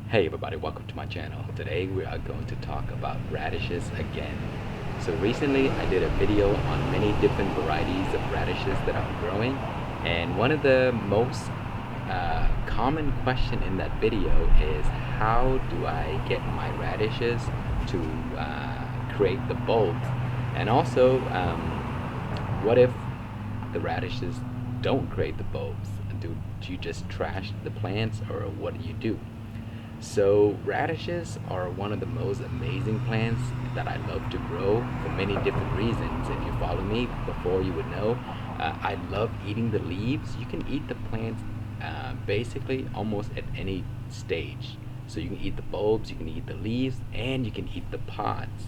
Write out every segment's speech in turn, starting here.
Hey everybody, welcome to my channel. Today we are going to talk about radishes again. So recently I did a video on many different varieties of radishes that I'm growing, and one of the most common question in that video is how do I get my radishes to create the bulbs, and also what if the radishes don't create the bulbs? Do you just trash the plants, or what do you do? So radishes are one of the most amazing plants that I love to grow for many different reasons. If you follow me before, you would know I love eating the leaves. You can eat the plants basically almost at any stage. So you can eat the bulbs, you can eat the leaves, and you can eat the pods.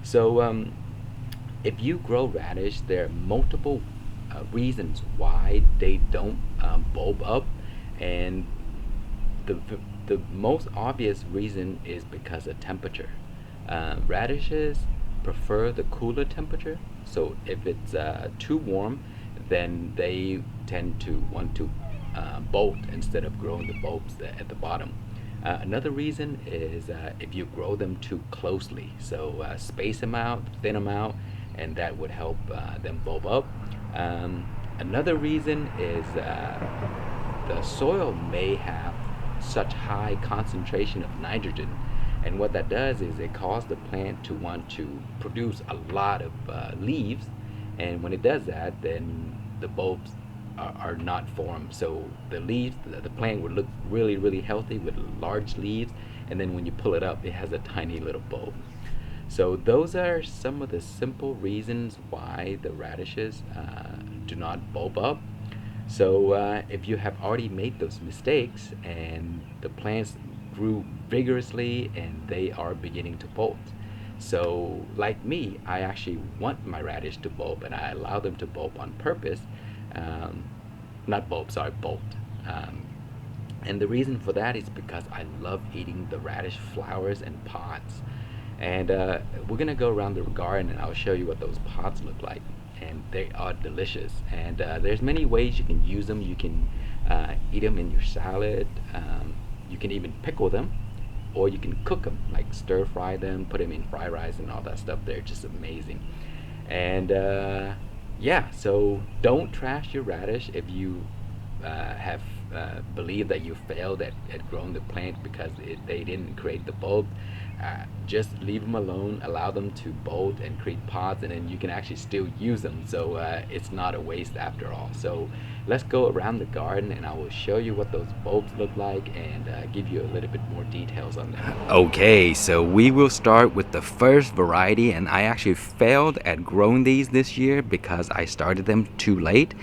So if you grow radish, there are multiple reasons why they don't bulb up, and the the most obvious reason is because of temperature. Radishes prefer the cooler temperature, so if it's too warm, then they tend to want to bolt instead of growing the bulbs at the bottom. Another reason is if you grow them too closely, so space them out, thin them out, and that would help them bulb up. Another reason is the soil may have such high concentration of nitrogen, and what that does is it causes the plant to want to produce a lot of leaves, and when it does that, then the bulbs are not formed. So the leaves, the plant would look really healthy with large leaves, and then when you pull it up, it has a tiny little bulb. So those are some of the simple reasons why the radishes do not bulb up. So if you have already made those mistakes and the plants grew vigorously and they are beginning to bolt. So like me, I actually want my radish to bulb, and I allow them to bulb on purpose. Um, Not bulb, sorry, bolt. Um, and the reason for that is because I love eating the radish flowers and pods. And we're gonna go around the garden and I'll show you what those pods look like, and they are delicious. And there's many ways you can use them. You can eat them in your salad. You can even pickle them, or you can cook them, like stir fry them, put them in fried rice and all that stuff. They're just amazing. And yeah, so don't trash your radish if you have believed that you failed at growing the plant because they didn't create the bulb. Just leave them alone, allow them to bolt and create pods, and then you can actually still use them. So it's not a waste after all. So let's go around the garden and I will show you what those bulbs look like, and give you a little bit more details on them. Okay, so we will start with the first variety, and I actually failed at growing these this year because I started them too late.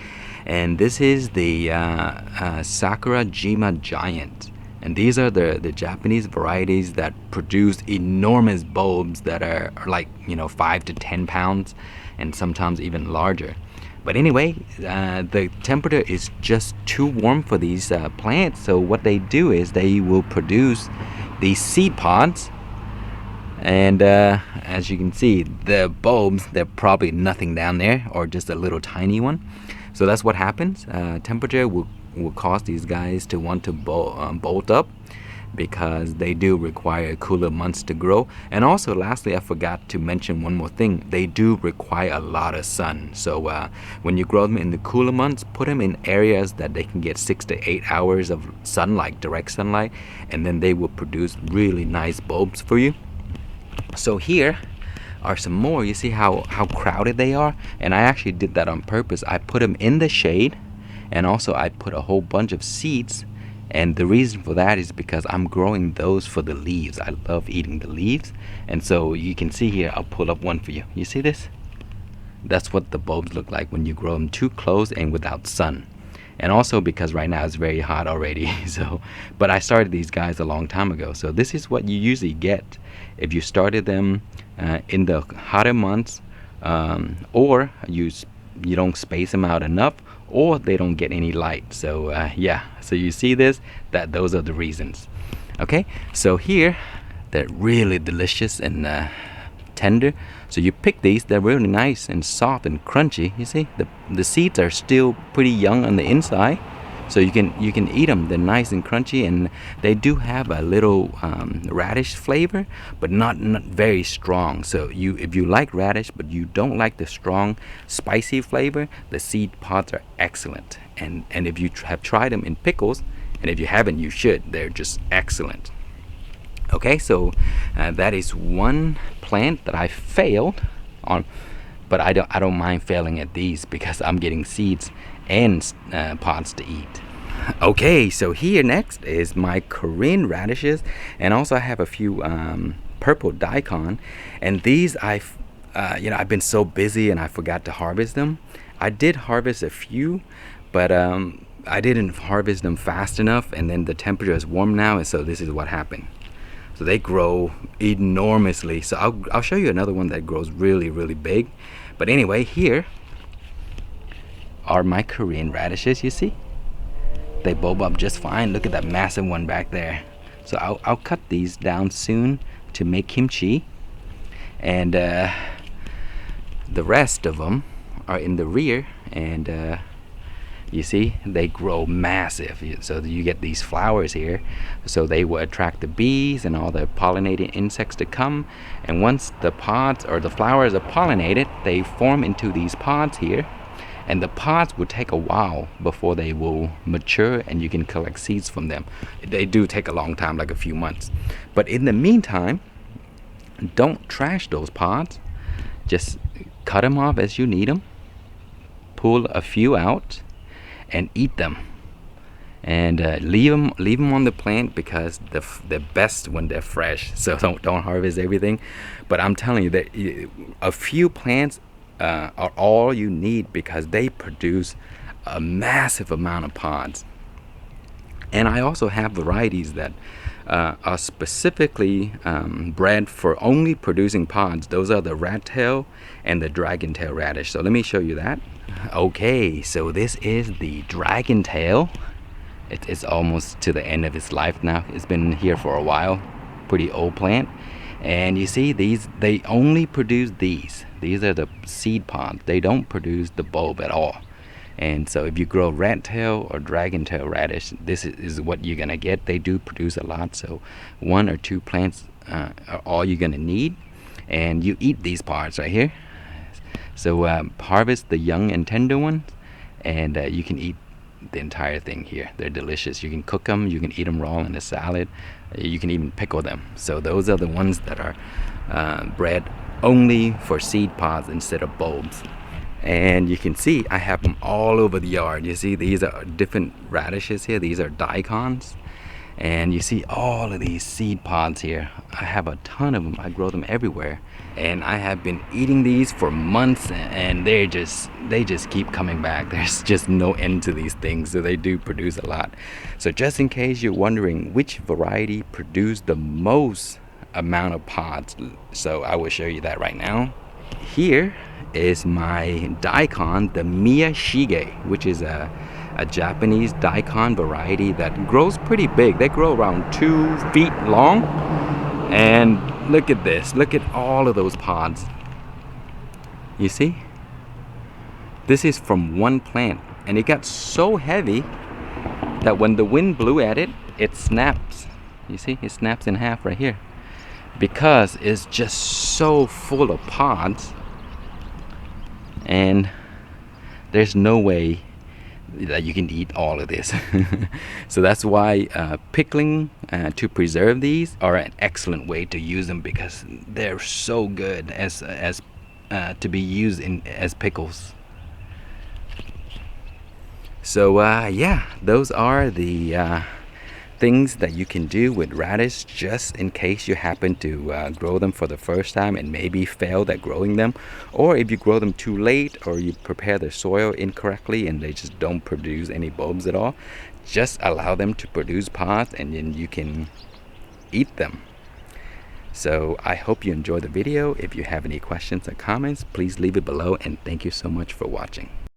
And this is the Sakurajima Giant. And these are the Japanese varieties that produce enormous bulbs that are like, 5 to 10 pounds and sometimes even larger. But anyway, the temperature is just too warm for these plants. So what they do is they will produce these seed pods. And as you can see, the bulbs, they're probably nothing down there, or just a little tiny one. So that's what happens. Temperature will cause these guys to want to bolt up, because they do require cooler months to grow. And also, lastly, I forgot to mention one more thing. They do require a lot of sun. So when you grow them in the cooler months, put them in areas that they can get 6 to 8 hours of sunlight, direct sunlight, and then they will produce really nice bulbs for you. So here are some more. You see how crowded they are? And I actually did that on purpose. I put them in the shade, and also I put a whole bunch of seeds. And the reason for that is because I'm growing those for the leaves. I love eating the leaves. And so you can see here, I'll pull up one for you. You see this? That's what the bulbs look like when you grow them too close and without sun. And also because right now it's very hot already. But I started these guys a long time ago. So this is what you usually get if you started them in the hotter months, or you don't space them out enough, or they don't get any light. So yeah, so you see this, that those are the reasons. Okay, so here they're really delicious and tender. So you pick these, they're really nice and soft and crunchy. You see the seeds are still pretty young on the inside, So you can eat them. They're nice and crunchy, and they do have a little radish flavor, but not very strong. So if you like radish but you don't like the strong spicy flavor, the seed pods are excellent. And if you have tried them in pickles, and if you haven't, you should. They're just excellent. Okay, so that is one plant that I failed on, but I don't mind failing at these because I'm getting seeds and pods to eat. Okay, so here next is my Korean radishes, and also I have a few purple daikon, and these I've been so busy and I forgot to harvest them. I did harvest a few, but I didn't harvest them fast enough, and then the temperature is warm now, and so this is what happened. So they grow enormously. So I'll show you another one that grows really, really big. But anyway, here are my Korean radishes. You see, they bulb up just fine. Look at that massive one back there. So I'll cut these down soon to make kimchi, and the rest of them are in the rear, and you see, they grow massive. So you get these flowers here, so they will attract the bees and all the pollinating insects to come. And once the pods or the flowers are pollinated, they form into these pods here, and the pods will take a while before they will mature and you can collect seeds from them. They do take a long time, like a few months. But in the meantime, don't trash those pods. Just cut them off as you need them, pull a few out, and eat them, and leave them on the plant, because they're best when they're fresh. So don't harvest everything, but I'm telling you that a few plants are all you need, because they produce a massive amount of pods. And I also have varieties that are specifically bred for only producing pods. Those are the rat tail and the dragon tail radish. So let me show you that. Okay, so this is the dragon tail. It's almost to the end of its life now. It's been here for a while. Pretty old plant. And you see, they only produce these. These are the seed pods. They don't produce the bulb at all. And so if you grow rat tail or dragon tail radish, this is what you're gonna get. They do produce a lot, so 1 or 2 plants are all you're gonna need. And you eat these parts right here. So harvest the young and tender ones, and you can eat the entire thing here. They're delicious. You can cook them, you can eat them raw in a salad, you can even pickle them. So those are the ones that are bred only for seed pods instead of bulbs. And you can see I have them all over the yard. You see, these are different radishes here. These are daikons. And you see all of these seed pods here. I have a ton of them. I grow them everywhere. And I have been eating these for months, and they just keep coming back. There's just no end to these things, so they do produce a lot. So just in case you're wondering which variety produced the most amount of pods, so I will show you that right now. Here is my daikon, the Miyashige, which is a Japanese daikon variety that grows pretty big. They grow around 2 feet long. And look at this. Look at all of those pods. You see? This is from one plant. And it got so heavy that when the wind blew at it, it snaps. You see? It snaps in half right here. Because it's just so full of pods. And there's no way that you can eat all of this. So that's why pickling to preserve these are an excellent way to use them, because they're so good as to be used as pickles. So yeah, those are the things that you can do with radish, just in case you happen to grow them for the first time and maybe failed at growing them, or if you grow them too late, or you prepare the soil incorrectly and they just don't produce any bulbs at all. Just allow them to produce pods, and then you can eat them. So I hope you enjoyed the video. If you have any questions or comments, please leave it below, and thank you so much for watching.